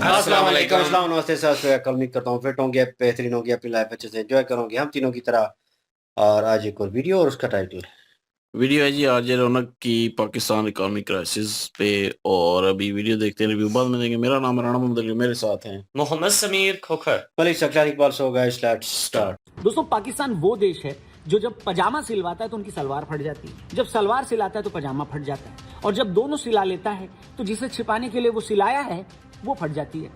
अस्सलाम वालेकुम, अस्सलाम, नमस्ते, सत श्री अकाल। उम्मीद करता हूँ फिट होंगे, बेहतरीन होंगे, अपनी लाइफ अच्छे से एंजॉय करोगे हम तीनों की तरह। और आज एक और वीडियो और उसका टाइटल वीडियो है जी आरजे रौनक की पाकिस्तान इकोनॉमिक क्राइसिस पे। और अभी वीडियो देखते हैं, रिव्यू बाद में देंगे। मेरा नाम है राणा मोहम्मद अली, मेरे साथ हैं Mohammad Sameer Khokhar. Malik Saklar Iqbal. So guys let's start. दोस्तों, पाकिस्तान वो देश है जो जब पजामा सिलवाता है तो उनकी सलवार फट जाती है, जब सलवार सिलाता है तो पजामा फट जाता है, और जब दोनों सिला लेता है तो जिसे छिपाने के लिए वो सिलाया है वो फट जाती है।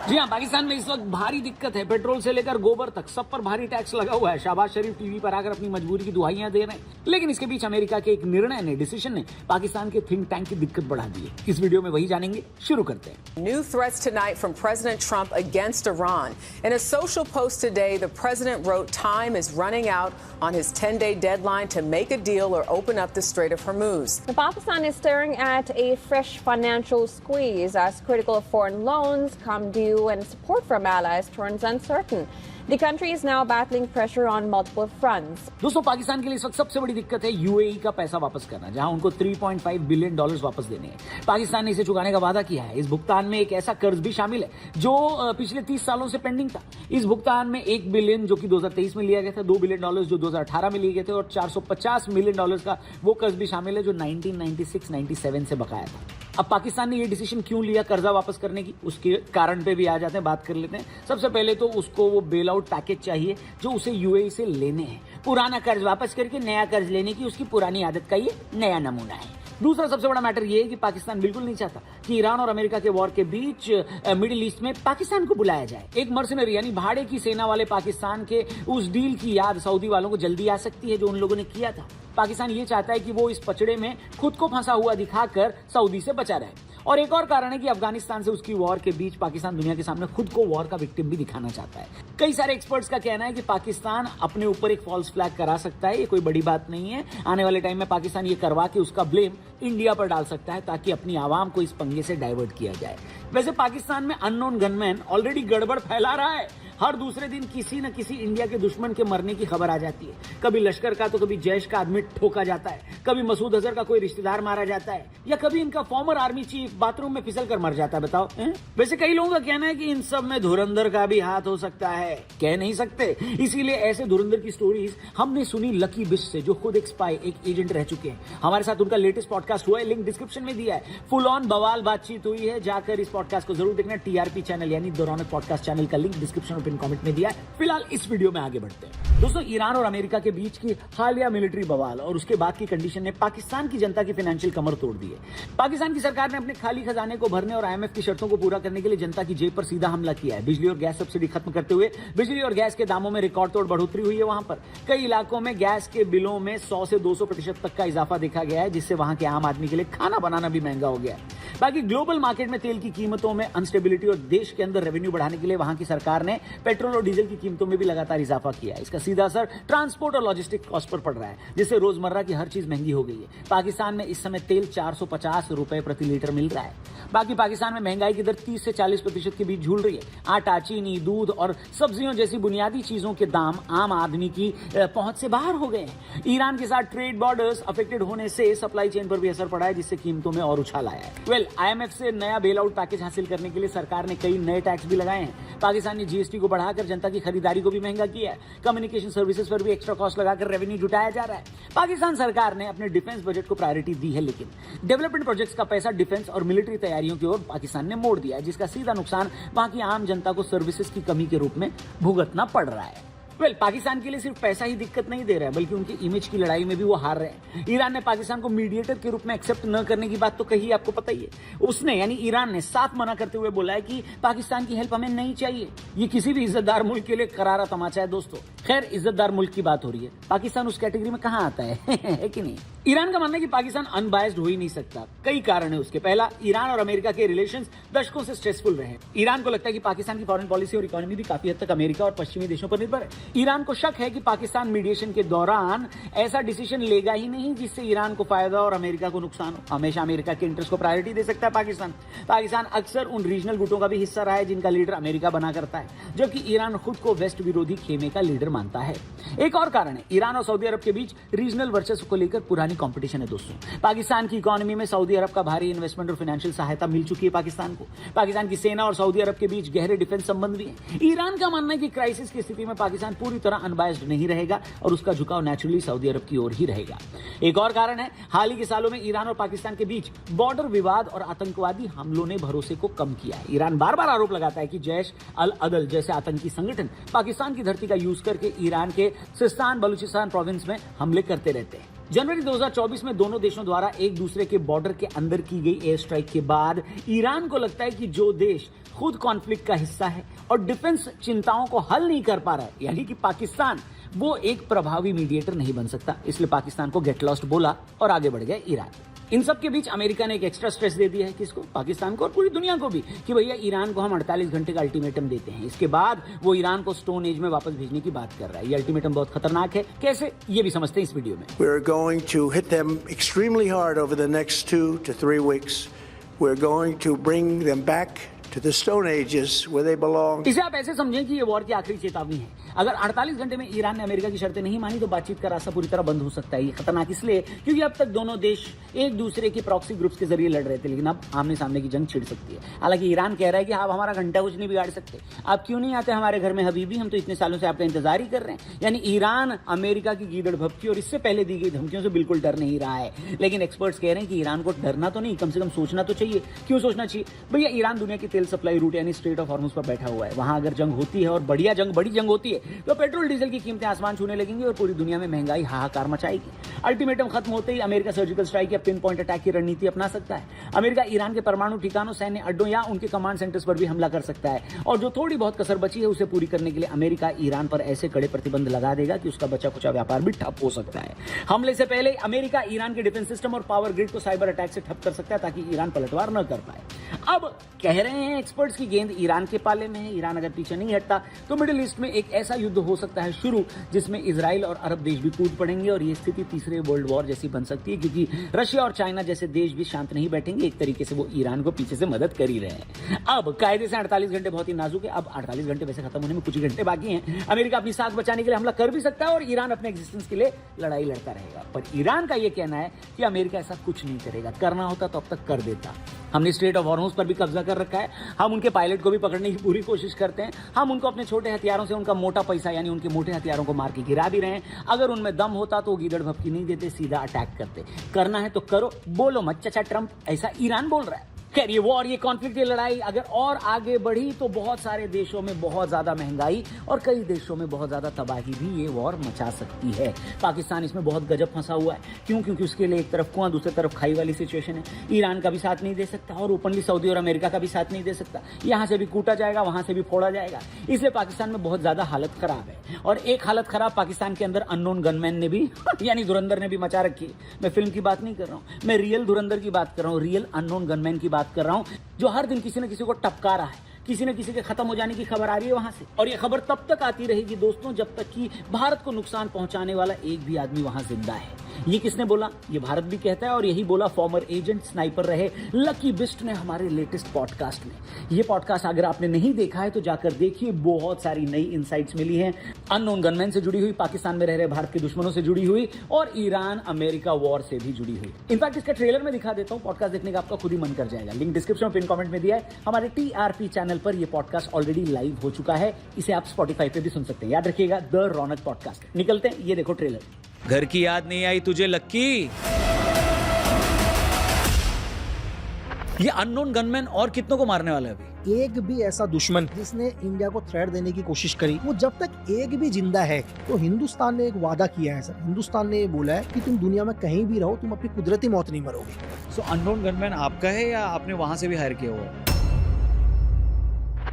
जी हाँ, पाकिस्तान में इस वक्त भारी दिक्कत है। पेट्रोल से लेकर गोबर तक सब पर भारी टैक्स लगा हुआ है। शहबाज शरीफ टीवी पर आकर अपनी मजबूरी की दुहाइयां दे रहे हैं, लेकिन इसके बीच अमेरिका के एक निर्णय ने, डिसीजन ने पाकिस्तान के थिंक टैंक की दिक्कत बढ़ा दी है। इस वीडियो में वही जानेंगे, शुरू करते हैं। New threats tonight from President Trump against Iran. In a social post today, the president wrote time is running out on his 10-day deadline to make a deal or open up the Strait of Hormuz. Pakistan is staring at a fresh financial squeeze as critical foreign loans come due and support from allies turns uncertain. The country is now battling pressure on multiple fronts. दोस्तों, पाकिस्तान के लिए इस वक्त सबसे बड़ी दिक्कत है UAE का पैसा वापस करना, जहां उनको 3.5 बिलियन डॉलर्स वापस देने हैं। पाकिस्तान ने इसे चुकाने का वादा किया है। इस भुगतान में एक ऐसा कर्ज भी शामिल है जो पिछले 30 सालों से पेंडिंग था। इस भुगतान में 1 बिलियन जो कि 2023 में लिया गया था, 2 बिलियन डॉलर्स जो 2018 में लिए गए थे, और 450 मिलियन डॉलर्स का वो कर्ज भी शामिल है जो 1996-97 से बकाया था। अब पाकिस्तान ने ये डिसीजन क्यों लिया कर्जा वापस करने की, उसके कारण पे भी आ जाते हैं, बात कर लेते हैं। सबसे पहले तो उसको वो बेल आउट पैकेज चाहिए जो उसे यूएई से लेने हैं। पुराना कर्ज वापस करके नया कर्ज लेने की उसकी पुरानी आदत का ये नया नमूना है। दूसरा सबसे बड़ा मैटर ये है कि पाकिस्तान बिल्कुल नहीं चाहता कि ईरान और अमेरिका के वॉर के बीच मिडिल ईस्ट में पाकिस्तान को बुलाया जाए। एक मर्सनरी यानी भाड़े की सेना वाले पाकिस्तान के उस डील की याद सऊदी वालों को जल्दी आ सकती है जो उन लोगों ने किया था। पाकिस्तान ये चाहता है कि वो इस पचड़े में खुद को फंसा हुआ दिखाकर सऊदी से बचा रहे। और एक और कारण है कि अफगानिस्तान से उसकी वॉर के बीच पाकिस्तान दुनिया के सामने खुद को वॉर का विक्टिम भी दिखाना चाहता है। कई सारे एक्सपर्ट्स का कहना है कि पाकिस्तान अपने ऊपर एक फॉल्स फ्लैग करा सकता है। ये कोई बड़ी बात नहीं है। आने वाले टाइम में पाकिस्तान ये करवा के उसका ब्लेम इंडिया पर डाल सकता है ताकि अपनी आवाम को इस पंगे से डाइवर्ट किया जाए। वैसे पाकिस्तान में अननोन गनमैन ऑलरेडी गड़बड़ फैला रहा है। हर दूसरे दिन किसी न किसी इंडिया के दुश्मन के मरने की खबर आ जाती है। कभी लश्कर का तो कभी जैश का आदमी ठोका जाता है, कभी मसूद अजहर का कोई रिश्तेदार मारा जाता है, या कभी इनका फॉर्मर आर्मी चीफ बाथरूम में फिसल कर मर जाता है। बताओ वैसे कई लोगों का कहना है कि इन सब में धुरंधर का भी हाथ हो सकता है। कह नहीं सकते, इसीलिए ऐसे धुरंधर की स्टोरीज हमने सुनी लकी बिश से, जो खुद एक स्पाई, एक एजेंट रह चुके हैं। हमारे साथ उनका लेटेस्ट पॉडकास्ट हुआ है, लिंक डिस्क्रिप्शन में दिया है। फुल ऑन बवाल बातचीत हुई है, जाकर इस पॉडकास्ट को जरूर देखना। टीआरपी चैनल यानी द रौनक पॉडकास्ट चैनल का लिंक डिस्क्रिप्शन और पिन कमेंट में दिया है। फिलहाल इस वीडियो में आगे बढ़ते हैं। दोस्तों, ईरान और अमेरिका के बीच की हालिया मिलिट्री बवाल और उसके बाद की कंडीशन ने पाकिस्तान की जनता की फाइनेंशियल कमर तोड़ दी है। पाकिस्तान की सरकार ने अपने खाली खजाने को भरने और आईएमएफ की शर्तों को पूरा करने के लिए जनता की जेब पर सीधा हमला किया है। बिजली और गैस सब्सिडी खत्म करते हुए बिजली और गैस के दामों में रिकॉर्ड तोड़ बढ़ोतरी हुई है। वहां पर कई इलाकों में गैस के बिलों में 100 से 200% तक का इजाफा देखा गया है, जिससे वहां के आम आदमी के लिए खाना बनाना भी महंगा हो गया है। बाकी ग्लोबल मार्केट में तेल की कीमतों में अनस्टेबिलिटी और देश के अंदर रेवेन्यू बढ़ाने के लिए वहां की सरकार ने पेट्रोल और डीजल की कीमतों में भी लगातार इजाफा किया है। इसका सीधा असर ट्रांसपोर्ट और लॉजिस्टिक कॉस्ट पर पड़ रहा है, जिससे रोजमर्रा की हर चीज महंगी हो गई है। पाकिस्तान में इस समय तेल 450 रुपए प्रति लीटर मिल रहा है। बाकी पाकिस्तान में महंगाई की दर 30 से 40% के बीच झूल रही है। आटा, चीनी, दूध और सब्जियों जैसी बुनियादी चीजों के दाम आम आदमी की पहुंच से बाहर हो गए हैं। ईरान के साथ ट्रेड बॉर्डर्स अफेक्टेड होने से सप्लाई चेन पर भी असर पड़ा है, जिससे कीमतों में और उछाल आया है। आईएमएफ से नया बेल आउट पैकेज हासिल करने के लिए सरकार ने कई नए टैक्स भी लगाए हैं। पाकिस्तान ने जीएसटी को बढ़ाकर जनता की खरीदारी को भी महंगा किया है। कम्युनिकेशन सर्विसेज पर भी एक्स्ट्रा कॉस्ट लगाकर रेवेन्यू जुटाया जा रहा है। पाकिस्तान सरकार ने अपने डिफेंस बजट को प्रायोरिटी दी है, लेकिन डेवलपमेंट प्रोजेक्ट्स का पैसा डिफेंस और मिलिट्री तैयारियों की ओर पाकिस्तान ने मोड़ दिया है, जिसका सीधा नुकसान वहां की आम जनता को सर्विसेज की कमी के रूप में भुगतना पड़ रहा है। पाकिस्तान के लिए सिर्फ पैसा ही दिक्कत नहीं दे रहा है, बल्कि उनकी इमेज की लड़ाई में भी वो हार रहे हैं। ईरान ने पाकिस्तान को मीडिएटर के रूप में एक्सेप्ट न करने की बात तो कही, आपको पता ही है। उसने यानी ईरान ने साफ मना करते हुए बोला है कि पाकिस्तान की हेल्प हमें नहीं चाहिए। ये किसी भी इज्जतदार मुल्क के लिए करारा तमाचा है दोस्तों। खैर, इज्जतदार मुल्क की बात हो रही है, पाकिस्तान उस कैटेगरी में कहां आता है है कि नहीं? ईरान का मानना है कि पाकिस्तान अनबायस्ड हो ही नहीं सकता। कई कारण है उसके। पहला, ईरान और अमेरिका के रिलेशंस दशकों से स्ट्रेसफुल रहे। ईरान को लगता है कि पाकिस्तान की फॉरेन पॉलिसी और इकोनॉमी भी काफी हद तक अमेरिका और पश्चिमी देशों पर निर्भर है। ईरान को शक है कि पाकिस्तान मीडिएशन के दौरान ऐसा डिसीजन लेगा ही नहीं जिससे ईरान को फायदा और अमेरिका को नुकसान हो। हमेशा अमेरिका के इंटरेस्ट को प्रायोरिटी दे सकता है पाकिस्तान अक्सर उन रीजनल गुटों का भी हिस्सा रहा है जिनका लीडर अमेरिका बना करता है, जबकि ईरान खुद को वेस्ट विरोधी खेमे का लीडर मानता है। एक और कारण है, ईरान और सऊदी अरब के बीच रीजनल वर्चस्व को लेकर पुरानी कंपटीशन है दोस्तों। पाकिस्तान की इकोनॉमी में सऊदी अरब का भारी इन्वेस्टमेंट और फाइनेंशियल सहायता मिल चुकी है पाकिस्तान को। पाकिस्तान की सेना और सऊदी अरब के बीच गहरे डिफेंस संबंध भी हैं। ईरान का मानना है कि क्राइसिस की स्थिति में पाकिस्तान पूरी तरह अनबायस्ड नहीं रहेगा और उसका झुकाव नेचुरली सऊदी अरब की ओर ही रहेगा। एक और कारण है, हाल ही के सालों में ईरान और पाकिस्तान के बीच बॉर्डर विवाद और आतंकवादी हमलों ने भरोसे को कम किया है। ईरान बार बार आरोप लगाता है कि जैश अल अदल जैसे आतंकी संगठन पाकिस्तान की धरती का यूज करके ईरान के सिस्तान बलूचिस्तान प्रोविंस में हमले करते रहते हैं। जनवरी 2024 में दोनों देशों द्वारा एक दूसरे के बॉर्डर के अंदर की गई एयर स्ट्राइक के बाद ईरान को लगता है कि जो देश खुद कॉन्फ्लिक्ट का हिस्सा है और डिफेंस चिंताओं को हल नहीं कर पा रहा है, यानी कि पाकिस्तान, वो एक प्रभावी मीडिएटर नहीं बन सकता। इसलिए पाकिस्तान को गेट लॉस्ट बोला और आगे बढ़ गया ईरान। इन सब के बीच अमेरिका ने एक एक्स्ट्रा स्ट्रेस दे दिया है, किसको? पाकिस्तान को और पूरी दुनिया को भी, कि भैया ईरान को हम 48 घंटे का अल्टीमेटम देते हैं। इसके बाद वो ईरान को स्टोन एज में वापस भेजने की बात कर रहा है। ये अल्टीमेटम बहुत खतरनाक है। कैसे, ये भी समझते हैं इस वीडियो में। We're going to hit them extremely hard over the next 2 to 3 weeks. We're going to bring them back to the Stone Ages where they belong. इसे आप ऐसे समझें कि ये वॉर की आखिरी चेतावनी है। अगर 48 घंटे में ईरान ने अमेरिका की शर्तें नहीं मानी तो बातचीत का रास्ता पूरी तरह बंद हो सकता है। ये खतरनाक इसलिए क्योंकि अब तक दोनों देश एक दूसरे के प्रॉक्सी ग्रुप्स के जरिए लड़ रहे थे, लेकिन अब आमने सामने की जंग छिड़ सकती है। हालांकि ईरान कह रहा है कि आप हमारा घंटा कुछ नहीं बिगाड़ सकते, आप क्यों नहीं आते हमारे घर में हबीबी, हम तो इतने सालों से आपका इंतजार ही कर रहे हैं। यानी ईरान अमेरिका की गीदड़ भभकी और इससे पहले दी गई धमकियों से बिल्कुल डर नहीं रहा है। लेकिन एक्सपर्ट्स कह रहे हैं कि ईरान को डरना तो नहीं, कम से कम सोचना तो चाहिए। क्यों सोचना चाहिए? भैया ईरान दुनिया की तेल सप्लाई रूट यानी स्ट्रेट ऑफ हॉर्मुज पर बैठा हुआ है। वहां अगर जंग होती है और बड़ी जंग होती है तो पेट्रोल डीजल की कीमतें आसमान छूने लगेंगी और पूरी दुनिया में महंगाई हाहाकार मचाएगी। अल्टीमेटम खत्म होते ही अमेरिका सर्जिकल स्ट्राइक या पिन पॉइंट अटैक की रणनीति अपना सकता है। अमेरिका ईरान के परमाणु ठिकानों, सैन्य अड्डों या उनके कमांड सेंटर्स पर भी हमला कर सकता है और जो थोड़ी बहुत कसर बची है उसे पूरी करने के लिए अमेरिका ईरान पर ऐसे कड़े प्रतिबंध लगा देगा कि उसका बचा खुचा व्यापार भी ठप हो सकता है। हमले से पहले अमेरिका ईरान के डिफेंस सिस्टम और पावर ग्रिड को साइबर अटैक से ठप कर सकता है ताकि ईरान पलटवार न कर पाए। अब कह रहे हैं एक्सपर्ट्स की गेंद ईरान के पाले में है। ईरान अगर पीछे नहीं हटता तो मिडिल ईस्ट में एक ऐसा युद्ध हो सकता है शुरू जिसमें इजराइल और अरब देश भी कूद पड़ेंगे और ये स्थिति तीसरे वर्ल्ड वॉर जैसी बन सकती है, क्योंकि रशिया और चाइना जैसे देश भी शांत नहीं बैठेंगे। एक तरीके से वो ईरान को पीछे से मदद कर ही रहे हैं। अब कायदे से 48 घंटे बहुत ही नाजुक है। अब 48 घंटे वैसे खत्म होने में कुछ ही घंटे बाकी हैं। अमेरिका अपनी साख बचाने के लिए हमला कर भी सकता है और ईरान अपने एग्जिस्टेंस के लिए लड़ाई लड़ता रहेगा। पर ईरान का यह कहना है कि अमेरिका ऐसा कुछ नहीं करेगा, करना होता तो अब तक कर देता। हमने स्ट्रेट ऑफ हॉर्मुज पर भी कब्जा कर रखा है, हम उनके पायलट को भी पकड़ने की पूरी कोशिश करते हैं, हम उनको अपने छोटे हथियारों से उनका मोटा पैसा यानी उनके मोटे हथियारों को मार के गिरा भी रहे हैं। अगर उनमें दम होता तो गीदड़ भपकी नहीं देते, सीधा अटैक करते। करना है तो करो, बोलो मत चचा ट्रंप, ऐसा ईरान बोल रहा है। खैर, ये वॉर, ये कॉन्फ्लिक्ट, ये लड़ाई अगर और आगे बढ़ी तो बहुत सारे देशों में बहुत ज्यादा महंगाई और कई देशों में बहुत ज्यादा तबाही भी ये वॉर मचा सकती है। पाकिस्तान इसमें बहुत गजब फंसा हुआ है। क्यों? क्योंकि उसके लिए एक तरफ कुआं, दूसरी तरफ खाई वाली सिचुएशन है। ईरान का भी साथ नहीं दे सकता और ओपनली सऊदी और अमेरिका का भी साथ नहीं दे सकता। यहां से भी कूटा जाएगा, वहां से भी फोड़ा जाएगा। इसलिए पाकिस्तान में बहुत ज्यादा हालत खराब है। और एक हालत खराब पाकिस्तान के अंदर अननोन गनमैन ने भी यानी धुरंधर ने भी मचा रखी है। मैं फिल्म की बात नहीं कर रहा हूं, मैं रियल धुरंधर की बात कर रहा हूं, रियल अननोन गनमैन की बात कर रहा हूं, जो हर दिन किसी न किसी को टपका रहा है। किसी न किसी के खत्म हो जाने की खबर आ रही है वहां से, और ये खबर तब तक आती रहेगी दोस्तों जब तक कि भारत को नुकसान पहुंचाने वाला एक भी आदमी वहां जिंदा है। ये किसने बोला? ये भारत भी कहता है और यही बोला फॉर्मर एजेंट स्नाइपर रहे लकी बिस्ट ने हमारे लेटेस्ट पॉडकास्ट में। ये पॉडकास्ट अगर आपने नहीं देखा है तो जाकर देखिए, बहुत सारी नई इनसाइट्स मिली हैं अननोन गनमैन से जुड़ी हुई, पाकिस्तान में रह रहे भारत के दुश्मनों से जुड़ी हुई और ईरान अमेरिका वॉर से भी जुड़ी हुई। इनफैक्ट इसका ट्रेलर में दिखा देता हूं, पॉडकास्ट देखने का आपका खुद ही मन कर जाएगा। लिंक डिस्क्रिप्शन में पिन कमेंट में दिया है। हमारे TRP चैनल पर यह पॉडकास्ट ऑलरेडी लाइव हो चुका है, इसे आप स्पॉटिफाई पे भी सुन सकते हैं। याद रखिएगा, द रौनक पॉडकास्ट। निकलते हैं, ये देखो ट्रेलर। घर की याद नहीं आई तुझे लक्की? ये अननोन गनमैन और कितनों को मारने वाला है अभी? एक भी ऐसा दुश्मन जिसने इंडिया को थ्रेट देने की कोशिश करी, वो जब तक एक भी जिंदा है तो हिंदुस्तान ने एक वादा किया है सर। हिंदुस्तान ने ये बोला है कि तुम दुनिया में कहीं भी रहो, तुम अपनी कुदरती मौत नहीं मरोगे। सो अननोन गनमैन आपका है या आपने वहां से भी हायर किया हुआ है?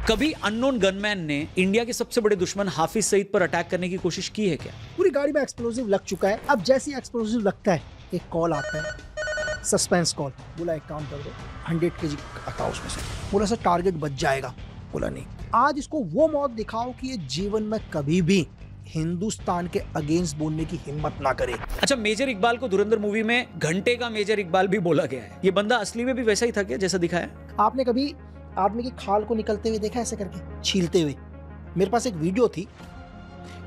कभी अननोन गनमैन ने इंडिया के सबसे बड़े दुश्मन हाफिज सईद पर अटैक करने की कोशिश की है क्या? पूरी गाड़ी में एक्सप्लोसिव लग चुका है। अब जैसे एक्सप्लोसिव लगता है एक कॉल आता है, सस्पेंस कॉल। बोला एक काम कर दो, 100 kg हटाओ उसमें से। बोला सर टारगेट बच जाएगा। बोला नहीं, आज इसको वो मौत दिखाओ कि ये जीवन में कभी भी हिंदुस्तान के अगेंस्ट बोलने की हिम्मत ना करे। अच्छा, मेजर इकबाल को धुरंधर मूवी में घंटे का मेजर इकबाल भी बोला गया है। ये बंदा असली में भी वैसा ही था क्या जैसा दिखाया? आपने कभी आदमी की खाल को निकलते हुए देखा ऐसे करके, छीलते हुए? मेरे पास एक वीडियो थी,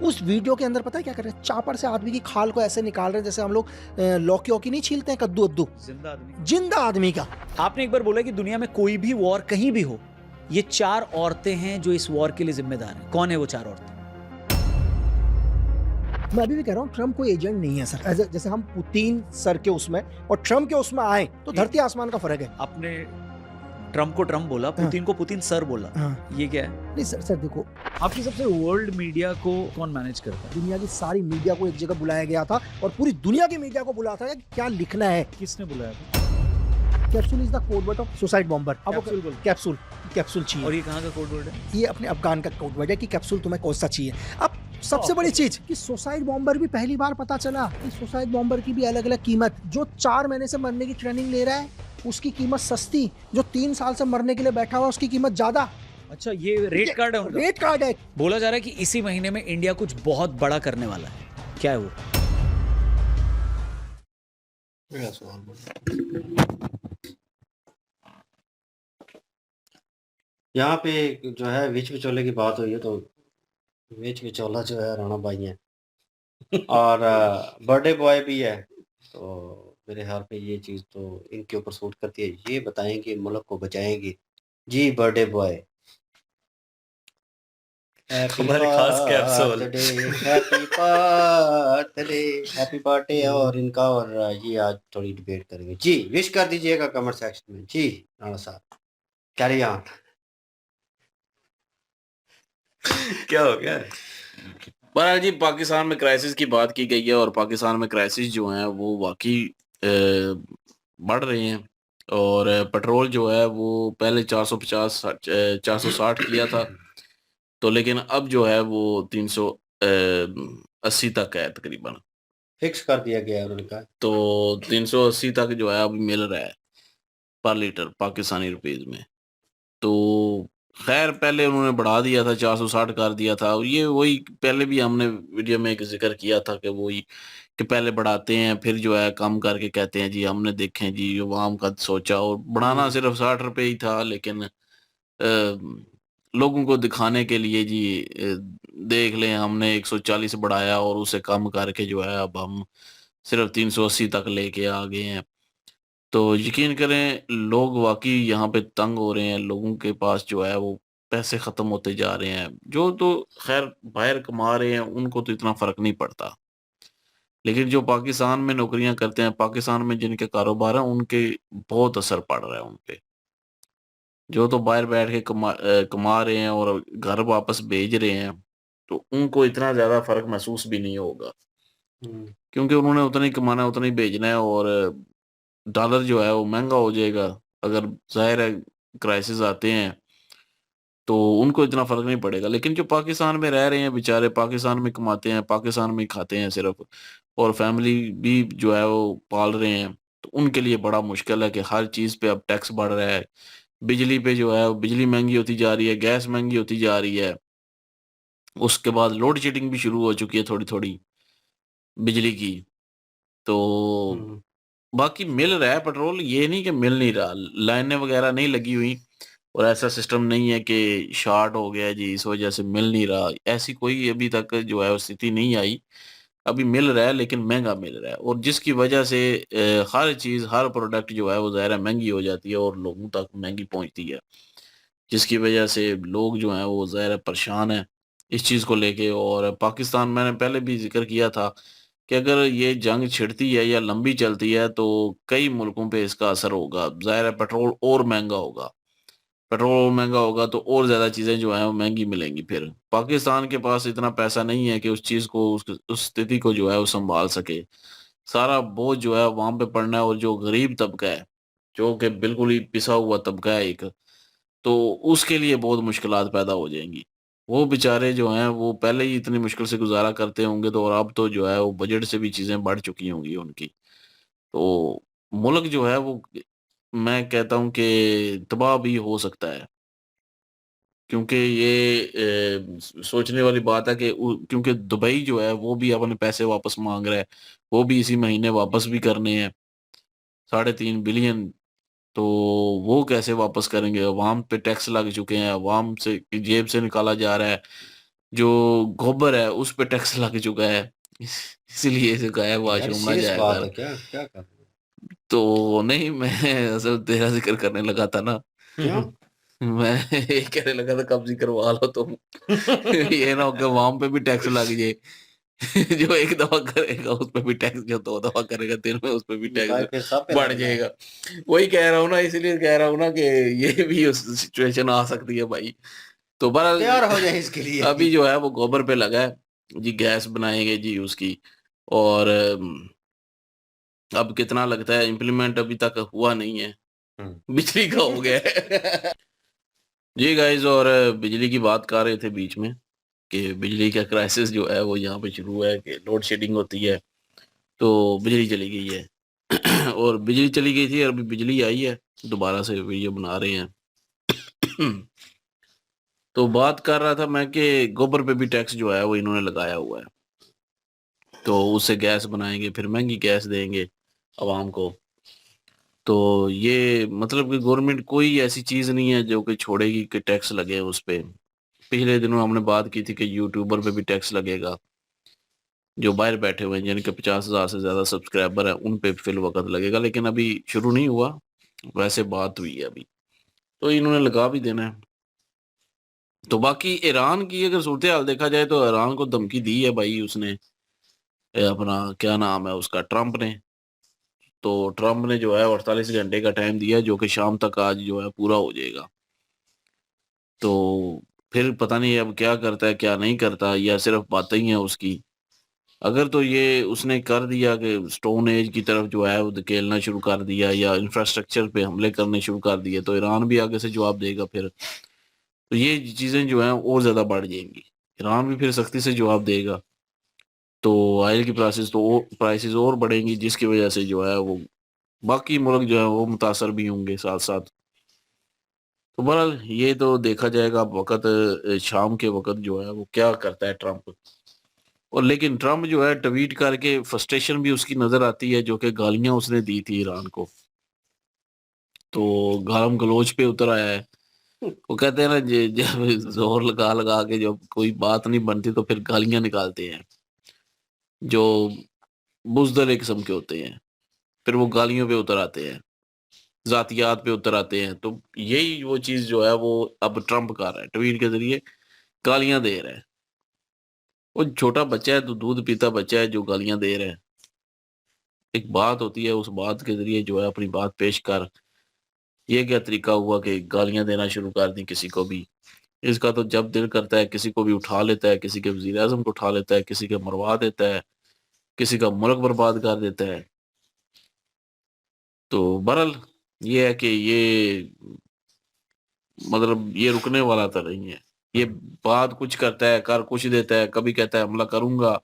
उस वीडियो के अंदर पता है क्या कर रहे हैं? चापर से आदमी की खाल को ऐसे निकाल रहे हैं जैसे हम लोग लौकी वौकी नहीं छीलते हैं, कद्दू अद्दू, जिंदा आदमी। जिंदा आदमी का। आपने एक बार बोला कि दुनिया में कोई भी वॉर कहीं भी हो, ये 4 औरतें हैं जो इस वॉर के लिए जिम्मेदार हैं। कौन है वो 4 औरतें? मैं अभी भी कह रहा हूँ ट्रम्प कोई एजेंट नहीं है सर। जैसे हम पुतिन सर के उसमें और ट्रम्प के उसमें आए तो धरती आसमान का फर्क है। आपने ट्रम्प को ट्रम्प बोला, पुतिन को पुतिन सर बोला। ये क्या है? नहीं सर देखो, आपकी सबसे वर्ल्ड मीडिया को कौन मैनेज करता है? दुनिया की सारी मीडिया को एक जगह बुलाया गया था और पूरी दुनिया की मीडिया को बुलाया था कि क्या लिखना है। किसने बुलाया था? Capsule is the code word of suicide bomber. अब कैप्सूल बोल। कैप्सूल चाहिए। और ये कहाँ का कोड वर्ड है? ये अपने अफगान का कोड वर्ड है कि कैप्सूल तुम्हें कौन सा चाहिए। अब सबसे बड़ी चीज कि सुसाइड बॉम्बर भी पहली बार पता चला कि सुसाइड बॉम्बर की भी अलग अलग कीमत। जो 4 महीने से मरने की ट्रेनिंग ले रहा है उसकी कीमत सस्ती, जो 3 साल से मरने के लिए बैठा हुआ उसकी कीमत ज्यादा। अच्छा, ये रेट कार्ड है उनका? रेट कार्ड है। बोला जा रहा है कि इसी महीने में इंडिया कुछ बहुत बड़ा करने वाला है। क्या है वो? मेरा सवाल बोलो। यहाँ पे जो है विच विचोले की बात हुई है, तो विच विचोला जो है राणा भाई हैं और बर्थडे बॉय भी है, तो मेरे ख्याल पे ये चीज़ तो इनके ऊपर सूट करती है। ये बताएं कि मुल्क को बचाएंगे जी बर्थडे बॉय। हमारे खास कैप्सूल। हैप्पी बर्थडे और इनका, और ये आज थोड़ी डिबेट करेंगे जी। विश कर दीजिएगा कमेंट सेक्शन में जी। राणा साहब कैरी ऑन। क्या हो गया? बहरहाल जी, पाकिस्तान में क्राइसिस की बात की गई है और पाकिस्तान में क्राइसिस जो हैं वो वाकई बढ़ रहे हैं। और पेट्रोल जो है वो पहले 450 460 किया था, तो लेकिन अब जो है वो 380 तक है तकरीबन। फिक्स कर दिया गया है उनका, तो 380 तक जो है अभी मिल रहा है पर लीटर पाकिस्तानी रुपीस में। तो खैर पहले उन्होंने बढ़ा दिया था, 460 कर दिया था। और ये वही पहले भी हमने वीडियो में एक जिक्र किया था कि वही कि पहले बढ़ाते हैं फिर जो है कम करके कहते हैं जी हमने देखें जी आवाम का सोचा, और बढ़ाना सिर्फ 60 रुपए ही था, लेकिन लोगों को दिखाने के लिए जी देख लें हमने 140 बढ़ाया और उसे कम करके जो है अब हम सिर्फ 380 तक लेके आ गए हैं। तो यकीन करें लोग वाकई यहाँ पे तंग हो रहे हैं। लोगों के पास जो है वो पैसे ख़त्म होते जा रहे हैं। जो तो खैर बाहर कमा रहे हैं उनको तो इतना फ़र्क नहीं पड़ता, लेकिन जो पाकिस्तान में नौकरियां करते हैं, पाकिस्तान में जिनके कारोबार हैं, उनके बहुत असर पड़ रहा है उन पे। जो तो बाहर बैठ के कमा रहे हैं और घर वापस भेज रहे हैं, तो उनको इतना ज़्यादा फ़र्क महसूस भी नहीं होगा, क्योंकि उन्होंने उतना ही कमाना है, उतना ही भेजना है। और डॉलर जो है वो महंगा हो जाएगा अगर ज़ाहिर है क्राइसिस आते हैं, तो उनको इतना फ़र्क नहीं पड़ेगा। लेकिन जो पाकिस्तान में रह रहे हैं बेचारे, पाकिस्तान में कमाते हैं, पाकिस्तान में ही खाते हैं सिर्फ, और फैमिली भी जो है वो पाल रहे हैं, तो उनके लिए बड़ा मुश्किल है कि हर चीज़ पे अब टैक्स बढ़ रहा है। बिजली पे जो है बिजली महंगी होती जा रही है, गैस महंगी होती जा रही है। उसके बाद लोड शेडिंग भी शुरू हो चुकी है थोड़ी थोड़ी बिजली की। तो बाकी मिल रहा है पेट्रोल, ये नहीं कि मिल नहीं रहा। लाइनें वगैरह नहीं लगी हुई और ऐसा सिस्टम नहीं है कि शॉर्ट हो गया जी इस वजह से मिल नहीं रहा। ऐसी कोई अभी तक जो है वो स्थिति नहीं आई। अभी मिल रहा है लेकिन महंगा मिल रहा है, और जिसकी वजह से हर चीज़ हर प्रोडक्ट जो है वो ज़ाहिर है महंगी हो जाती है और लोगों तक महंगी पहुंचती है, जिसकी वजह से लोग जो हैं वो ज़ाहिर है परेशान हैं इस चीज़ को लेके। और पाकिस्तान, मैंने पहले भी जिक्र किया था कि अगर ये जंग छिड़ती है या लंबी चलती है तो कई मुल्कों पे इसका असर होगा। ज़ाहिर है पेट्रोल और महंगा होगा, पेट्रोल और महंगा होगा तो और ज़्यादा चीज़ें जो हैं वो महंगी मिलेंगी। फिर पाकिस्तान के पास इतना पैसा नहीं है कि उस चीज़ को उस स्थिति को जो है वो संभाल सके। सारा बोझ जो है वहाँ पे पड़ना है, और जो गरीब तबका है, जो कि बिल्कुल ही पिसा हुआ तबका है एक, तो उसके लिए बहुत मुश्किलात पैदा हो जाएंगी। वो बेचारे जो हैं वो पहले ही इतनी मुश्किल से गुजारा करते होंगे, तो और अब तो जो है वो बजट से भी चीज़ें बढ़ चुकी होंगी उनकी। तो मुल्क जो है वो मैं कहता हूँ कि तबाह भी हो सकता है, क्योंकि ये सोचने वाली बात है कि क्योंकि दुबई जो है वो भी अपने पैसे वापस मांग रहा है, वो भी इसी महीने वापस भी करने हैं 3.5 बिलियन। तो वो कैसे वापस करेंगे? अवाम पे टैक्स लग चुके हैं, अवाम से जेब से निकाला जा रहा है, जो गोबर है उस पे टैक्स लग चुका है। इसीलिए इसे कहा है यार वॉशरूम ना सीरियस जाया बात कर। है, क्या क्या कर रहे तो नहीं, मैं असल तेरा जिक्र करने लगा था ना। हो? क्यों? मैं ये कहने लगा था कब्जी करवा लो तुम। ये ना हो कि वहां पे भी टैक्स लग जाए। जो एक दफा करेगा उस पे भी टैक्स, जो 2 दफा करेगा दिन में उस पे भी भाई टैक्स फिर सब पे बढ़ लगना है। जाएगा। वही कह रहा हूँ ना, इसीलिए कह रहा हूँ ना कि ये भी उस सिचुएशन आ सकती है भाई। तो बहरहाल तैयार हो जाए इसके लिए। अभी जो है वो गोबर पे लगा है जी, गैस बनाएंगे जी उसकी। और अब कितना लगता है इम्प्लीमेंट अभी तक हुआ नहीं है, बिजली का हो गया है। जी गाइस, और बिजली की बात कर रहे थे बीच में कि बिजली का क्राइसिस जो है वो यहाँ पे शुरू हुआ है कि लोड शेडिंग होती है, तो बिजली चली गई है। और बिजली चली गई थी और अभी बिजली आई है, दोबारा से वीडियो बना रहे हैं। तो बात कर रहा था मैं कि गोबर पे भी टैक्स जो है वो इन्होंने लगाया हुआ है, तो उससे गैस बनाएंगे, फिर महंगी गैस देंगे आवाम को। तो ये मतलब कि गवर्नमेंट कोई ऐसी चीज नहीं है जो कि छोड़ेगी कि टैक्स लगे उस पे। पिछले दिनों हमने बात की थी कि यूट्यूबर पे भी टैक्स लगेगा, जो बाहर बैठे हुए हैं जिनके 50,000 से ज्यादा सब्सक्राइबर है उन पे फिल वक्त लगेगा, लेकिन अभी शुरू नहीं हुआ, वैसे बात हुई है अभी, तो इन्होंने लगा भी देना है। तो बाकी ईरान की अगर सूरत हाल देखा जाए तो ईरान को धमकी दी है भाई उसने, अपना क्या नाम है उसका, ट्रम्प ने। तो ट्रम्प ने जो है 48 घंटे का टाइम दिया, जो कि शाम तक आज जो है पूरा हो जाएगा। तो फिर पता नहीं अब क्या करता है क्या नहीं करता, या सिर्फ बातें ही हैं उसकी। अगर तो ये उसने कर दिया कि स्टोन एज की तरफ जो है वो धकेलना शुरू कर दिया या इंफ्रास्ट्रक्चर पे हमले करने शुरू कर दिए, तो ईरान भी आगे से जवाब देगा फिर। तो ये चीज़ें जो हैं और ज़्यादा बढ़ जाएंगी, ईरान भी फिर सख्ती से जवाब देगा, तो ऑयल की प्राइसेस और बढ़ेंगी, जिसकी वजह से जो है वो बाकी मुल्क जो है वो मुतासर भी होंगे साथ साथ। तो बहरहाल ये तो देखा जाएगा वक्त, शाम के वक्त जो है वो क्या करता है ट्रम्प। और लेकिन ट्रम्प जो है ट्वीट करके फ्रस्ट्रेशन भी उसकी नजर आती है, जो कि गालियां उसने दी थी ईरान को, तो गालम गलोच पे उतर आया है। वो कहते हैं ना जब जोर लगा लगा के जब कोई बात नहीं बनती तो फिर गालियां निकालते हैं, जो बुजदल किस्म के होते हैं, फिर वो गालियों पे उतर आते हैं, जातियात पे उतर आते हैं। तो यही वो चीज जो है वो अब ट्रम्प कर रहा है, ट्वीट के जरिए गालियां दे रहा है। वो छोटा बच्चा है, तो दूध पीता बच्चा है जो गालियां दे रहा है। एक बात होती है, उस बात के जरिए जो है अपनी बात पेश कर। ये क्या तरीका हुआ कि गालियां देना शुरू कर दी किसी को भी? इसका तो जब दिल करता है किसी को भी उठा लेता है, किसी के वजीर आजम को उठा लेता है, किसी के मरवा देता है, किसी का मुल्क बर्बाद कर देता है। तो बहरहाल ये है कि ये मतलब ये रुकने वाला तो नहीं है। ये बात कुछ करता है, कर कुछ देता है, कभी कहता है हमला करूंगा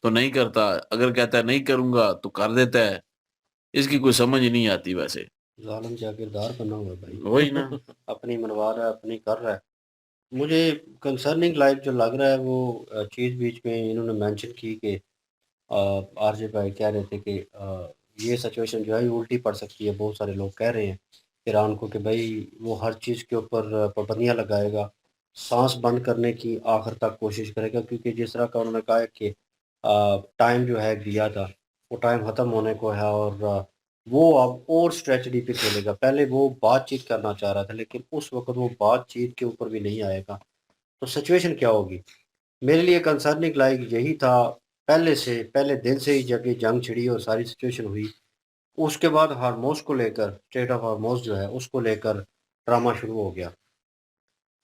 तो नहीं करता, अगर कहता है नहीं करूंगा तो कर देता है। इसकी कोई समझ नहीं आती वैसे। जालिम जागीरदार बना हुआ है भाई। वही ना। अपनी मनवा रहा है, अपनी कर रहा है। मुझे कंसर्निंग लाइक जो लग रहा है वो चीज़ बीच में इन्होंने मेंशन की कि आरजे भाई कह रहे थे कि ये सिचुएशन जो है ये उल्टी पड़ सकती है। बहुत सारे लोग कह रहे हैं ईरान को कि भाई वो हर चीज़ के ऊपर पाबंदियाँ लगाएगा, सांस बंद करने की आखिर तक कोशिश करेगा, क्योंकि जिस तरह का उन्होंने कहा है कि टाइम जो है दिया था वो टाइम ख़त्म होने को है, और वो अब और स्ट्रेटजी पे चलेगा। पहले वो बातचीत करना चाह रहा था लेकिन उस वक्त वो बातचीत के ऊपर भी नहीं आएगा, तो सिचुएशन क्या होगी? मेरे लिए कंसर्निंग लाइक यही था, पहले दिन से ही जब ये जंग छिड़ी और सारी सिचुएशन हुई, उसके बाद हार्मोस को लेकर, स्टेट ऑफ हार्मोस जो है उसको लेकर ड्रामा शुरू हो गया।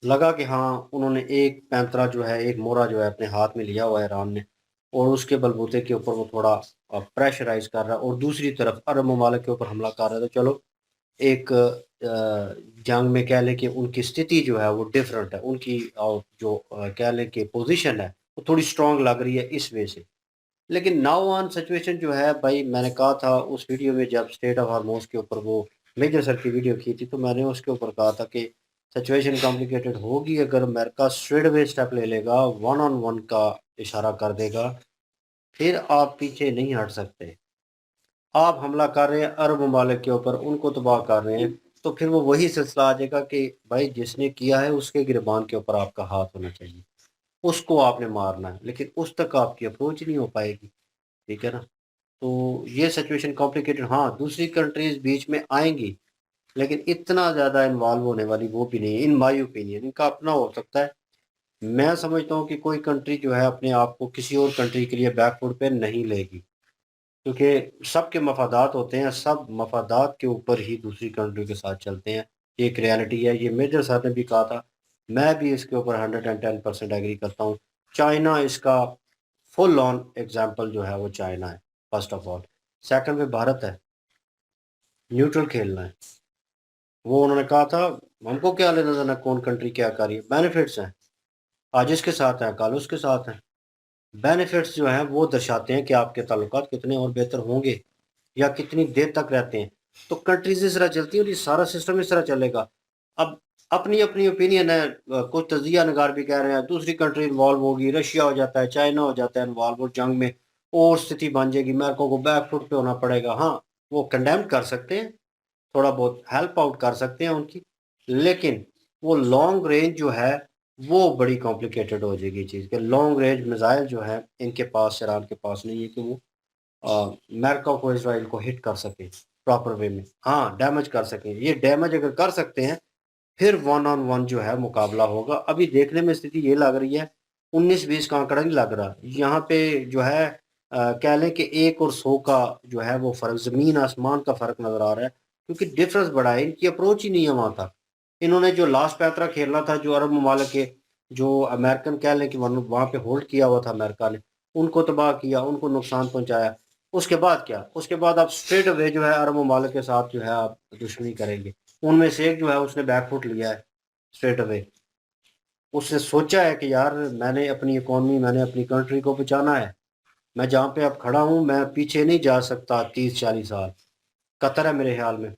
लगा कि हाँ उन्होंने एक पैंतरा जो है, एक मोहरा जो है अपने हाथ में लिया हुआ है ईरान ने, और उसके बलबूते के ऊपर वो थोड़ा प्रेशराइज कर रहा है और दूसरी तरफ अरब ममालिक के ऊपर हमला कर रहा है। तो चलो एक जंग में कह लें कि उनकी स्थिति जो है वो डिफरेंट है, उनकी जो कह लें कि पोजीशन है वो थोड़ी स्ट्रांग लग रही है इस वे से। लेकिन नाउ ऑन सिचुएशन जो है भाई, मैंने कहा था उस वीडियो में जब स्टेट ऑफ हार्मोस के ऊपर वो मेजर सर की वीडियो की थी, तो मैंने उसके ऊपर कहा था कि सिचुएशन कॉम्प्लिकेटेड होगी अगर अमेरिका स्ट्रेट अवे स्टेप ले लेगा, वन ऑन वन का इशारा कर देगा, फिर आप पीछे नहीं हट सकते। आप हमला कर रहे हैं अरब ममालिक के ऊपर, उनको तबाह कर रहे हैं, तो फिर वो वही सिलसिला आ जाएगा कि भाई जिसने किया है उसके गिरबान के ऊपर आपका हाथ होना चाहिए, उसको आपने मारना है, लेकिन उस तक आपकी अप्रोच नहीं हो पाएगी। ठीक है ना? तो ये सिचुएशन कॉम्प्लिकेटेड, हाँ दूसरी कंट्रीज बीच में आएंगी, लेकिन इतना ज़्यादा इन्वॉल्व होने वाली वो भी नहीं है इन माई ओपिनियन। इनका अपना हो सकता है। मैं समझता हूँ कि कोई कंट्री जो है अपने आप को किसी और कंट्री के लिए बैकफुट पे नहीं लेगी, क्योंकि सबके मफादात होते हैं, सब मफादात के ऊपर ही दूसरी कंट्री के साथ चलते हैं। ये एक रियलिटी है, ये मेजर साहब ने भी कहा था, मैं भी इसके ऊपर 110% एग्री करता हूँ। चाइना इसका फुल ऑन एग्जाम्पल जो है वो चाइना है फर्स्ट ऑफ ऑल। सेकंड में भारत है, न्यूट्रल खेलना है। वो उन्होंने कहा था हमको क्या लेना देना कौन कंट्री क्या कर रही है, बेनिफिट्स हैं, आज इसके साथ हैं कल उसके साथ हैं। बेनिफिट्स जो हैं वो दर्शाते हैं कि आपके ताल्लुकात कितने और बेहतर होंगे या कितनी देर तक रहते हैं। तो कंट्रीज इस तरह चलती हैं और ये सारा सिस्टम इस तरह चलेगा। अब अपनी अपनी ओपिनियन है, कुछ तजिया नगार भी कह रहे हैं दूसरी कंट्री इन्वॉल्व होगी, रशिया हो जाता है, चाइना हो जाता है इन्वॉल्व, और जंग में और स्थिति बन जाएगी, अमेरिका को बैकफुट पे होना पड़ेगा। हाँ वो कंडेम कर सकते हैं, थोड़ा बहुत हेल्प आउट कर सकते हैं उनकी, लेकिन वो लॉन्ग रेंज जो है वो बड़ी कॉम्प्लिकेटेड हो जाएगी चीज़ के। लॉन्ग रेंज मिसाइल जो है इनके पास, ईरान के पास नहीं है कि वो अमेरिका को, इसराइल को हिट कर सके प्रॉपर वे में। हाँ डैमेज कर सकें, ये डैमेज अगर कर सकते हैं फिर वन ऑन वन जो है मुकाबला होगा। अभी देखने में स्थिति ये लग रही है 19-20 का आंकड़ा नहीं लग रहा यहाँ पे जो है, कह लें कि 1 और 100 का जो है वो फ़र्क, ज़मीन आसमान का फ़र्क नज़र आ रहा है, क्योंकि डिफरेंस बड़ा है, इनकी अप्रोच ही नहीं है वहाँ तक। इन्होंने जो लास्ट पैतरा खेलना था, जो अरब ममालिक के, जो अमेरिकन कह लें कि वहाँ पे होल्ड किया हुआ था अमेरिका ने, उनको तबाह किया, उनको नुकसान पहुँचाया। उसके बाद क्या, उसके बाद आप स्ट्रेट अवे जो है अरब ममालिक के साथ जो है आप दुश्मनी करेंगे। उनमें से एक जो है उसने बैकफुट लिया है स्ट्रेट अवे, उसने सोचा है कि यार मैंने अपनी इकोनॉमी, मैंने अपनी कंट्री को बचाना है, मैं जहाँ पे अब खड़ा हूँ मैं पीछे नहीं जा सकता 30-40 साल। कतर है मेरे ख्याल में,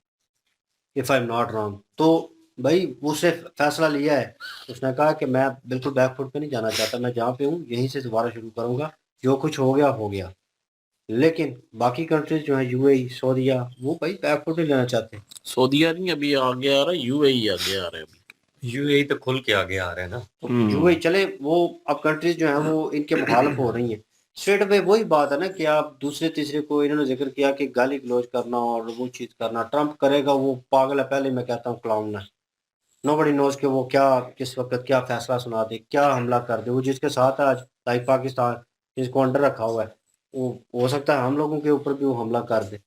if I am not wrong. तो भाई उसने फैसला लिया है, उसने कहा कि मैं बिल्कुल बैकफुट पे नहीं जाना चाहता, मैं जहाँ पे हूँ यहीं से दोबारा शुरू करूँगा, जो कुछ हो गया हो गया। लेकिन बाकी कंट्रीज जो है यूएई, सऊदीया, वो भाई बैकफुट नहीं लेना चाहते। सऊदीया नहीं अभी आगे आ रहा है, यूएई आगे आ रहा है अभी। यूएई तो खुल के आगे आ रहे हैं ना। तो यूएई चले, वो अब कंट्रीज जो है वो इनके मुखालिफ हो रही हैं। स्ट्रेट अवे वही बात है ना कि आप दूसरे तीसरे को, इन्होंने जिक्र किया कि गाली गलौज करना और वो चीज़ करना, ट्रंप करेगा वो पागल है, पहले मैं कहता हूँ क्लाउन है। नोबडी नोज कि वो क्या किस वक्त क्या फैसला सुना दे, क्या हमला कर दे। वो जिसके साथ है आज, लाइक पाकिस्तान जिसको अंडर रखा हुआ है, वो हो सकता है हम लोगों के ऊपर भी वो हमला कर दे,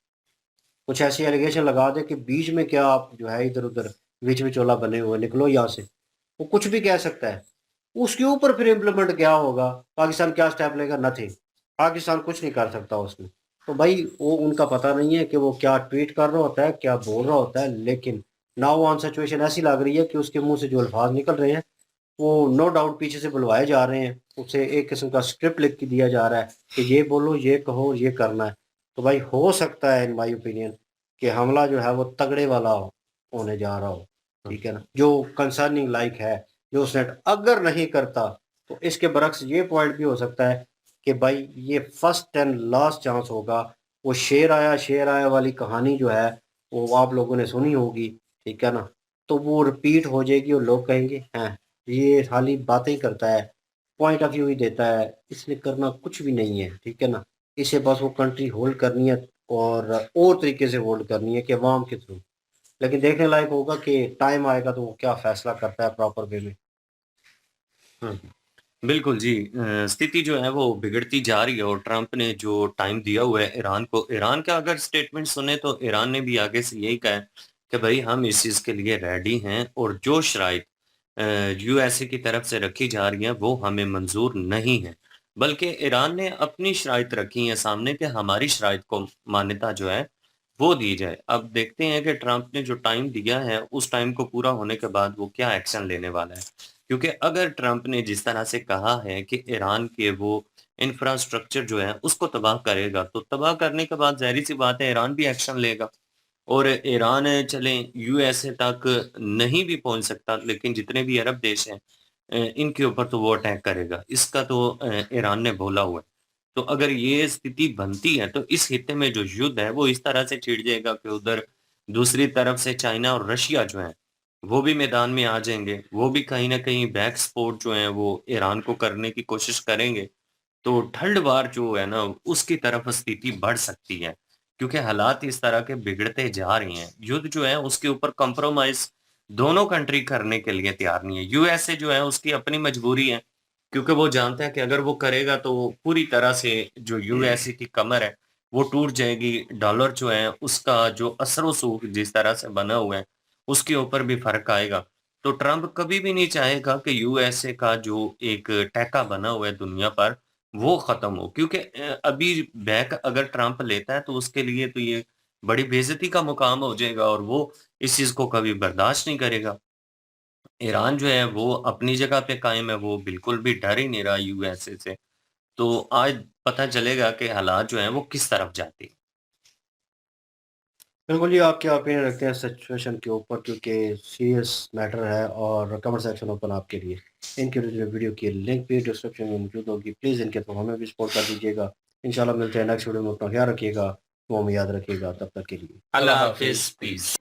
कुछ ऐसी एलिगेशन लगा दे कि बीच में क्या आप जो है इधर उधर बीच विचोला बने हुए, निकलो यहाँ से। वो कुछ भी कह सकता है, उसके ऊपर फिर इम्प्लीमेंट क्या होगा, पाकिस्तान क्या स्टेप लेगा, नथिंग। पाकिस्तान कुछ नहीं कर सकता उसमें। तो भाई वो उनका पता नहीं है कि वो क्या ट्वीट कर रहा होता है, क्या बोल रहा होता है, लेकिन नाउ ऑन सिचुएशन ऐसी लग रही है कि उसके मुंह से जो अल्फाज निकल रहे हैं वो नो डाउट पीछे से बुलवाए जा रहे हैं, उसे एक किस्म का स्क्रिप्ट लिख के दिया जा रहा है कि ये बोलो, ये कहो, ये करना है। तो भाई हो सकता है इन माई ओपिनियन कि हमला जो है वो तगड़े वाला होने जा रहा हो। ठीक है ना, जो कंसर्निंग लाइक है, जो उसने अगर नहीं करता तो इसके बरक्स ये पॉइंट भी हो सकता है कि भाई ये फर्स्ट एंड लास्ट चांस होगा। वो शेर आया वाली कहानी जो है वो आप लोगों ने सुनी होगी, ठीक है ना, तो वो रिपीट हो जाएगी और लोग कहेंगे हैं ये खाली बातें ही करता है, पॉइंट ऑफ व्यू ही देता है, इसने करना कुछ भी नहीं है। ठीक है ना, इसे बस वो कंट्री होल्ड करनी है और तरीके से होल्ड करनी है कि अवाम के थ्रू। लेकिन देखने लायक होगा कि टाइम आएगा तो वो क्या फैसला करता है प्रॉपर वे में। बिल्कुल जी। स्थिति जो है वो बिगड़ती जा रही है और ट्रंप ने जो टाइम दिया हुआ है ईरान को, ईरान का अगर स्टेटमेंट सुने तो ईरान ने भी आगे से यही कहा है कि भाई हम इस चीज़ के लिए रेडी हैं और जो शराइत यूएसए की तरफ से रखी जा रही हैं वो हमें मंजूर नहीं है। बल्कि ईरान ने अपनी शराइत रखी है सामने कि हमारी शराइत को मान्यता जो है वो दी जाए। अब देखते हैं कि ट्रंप ने जो टाइम दिया है उस टाइम को पूरा होने के बाद वो क्या एक्शन लेने वाला है। क्योंकि अगर ट्रंप ने जिस तरह से कहा है कि ईरान के वो इंफ्रास्ट्रक्चर जो है उसको तबाह करेगा, तो तबाह करने के बाद ज़ाहिर सी बात है ईरान भी एक्शन लेगा और ईरान चलें यूएसए तक नहीं भी पहुंच सकता, लेकिन जितने भी अरब देश हैं इनके ऊपर तो वो अटैक करेगा, इसका तो ईरान ने बोला हुआ है। तो अगर ये स्थिति बनती है तो इस हिस्से में जो युद्ध है वो इस तरह से छिड़ जाएगा कि उधर दूसरी तरफ से चाइना और रशिया जो है वो भी मैदान में आ जाएंगे, वो भी कहीं ना कहीं बैक सपोर्ट जो है वो ईरान को करने की कोशिश करेंगे। तो ठंड वार जो है ना उसकी तरफ स्थिति बढ़ सकती है, क्योंकि हालात इस तरह के बिगड़ते जा रहे हैं। युद्ध जो है उसके ऊपर कॉम्प्रोमाइज दोनों कंट्री करने के लिए तैयार नहीं है। यूएसए जो है उसकी अपनी मजबूरी है, क्योंकि वो जानता है कि अगर वो करेगा तो वो पूरी तरह से जो यूएसए की कमर है वो टूट जाएगी। डॉलर जो है उसका जो असर रसूख जिस तरह से बना हुआ है उसके ऊपर भी फर्क आएगा। तो ट्रंप कभी भी नहीं चाहेगा कि यूएसए का जो एक टैका बना हुआ है दुनिया पर वो खत्म हो, क्योंकि अभी बैक अगर ट्रंप लेता है तो उसके लिए तो ये बड़ी बेइज्जती का मुकाम हो जाएगा और वो इस चीज को कभी बर्दाश्त नहीं करेगा। ईरान जो है वो अपनी जगह पे कायम है, वो बिल्कुल भी डर ही नहीं रहा यूएसए से। तो आज पता चलेगा कि हालात जो हैं वो किस तरफ जाते हैं। बिल्कुल जी, आप क्या ओपिनियन रखते हैं सिचुएशन के ऊपर, क्योंकि सीरियस मैटर है और कमेंट सेक्शन ओपन आपके लिए। इनके रिलेटेड वीडियो की लिंक भी डिस्क्रिप्शन में मौजूद होगी, प्लीज़ इनके थ्रू हमें भी सपोर्ट कर दीजिएगा। इंशाल्लाह मिलते हैं नेक्स्ट वीडियो में, अपना ख्याल रखिएगा, वो हमें याद रखिएगा, तब तक के लिए अल्लाह हाफिज, पीस।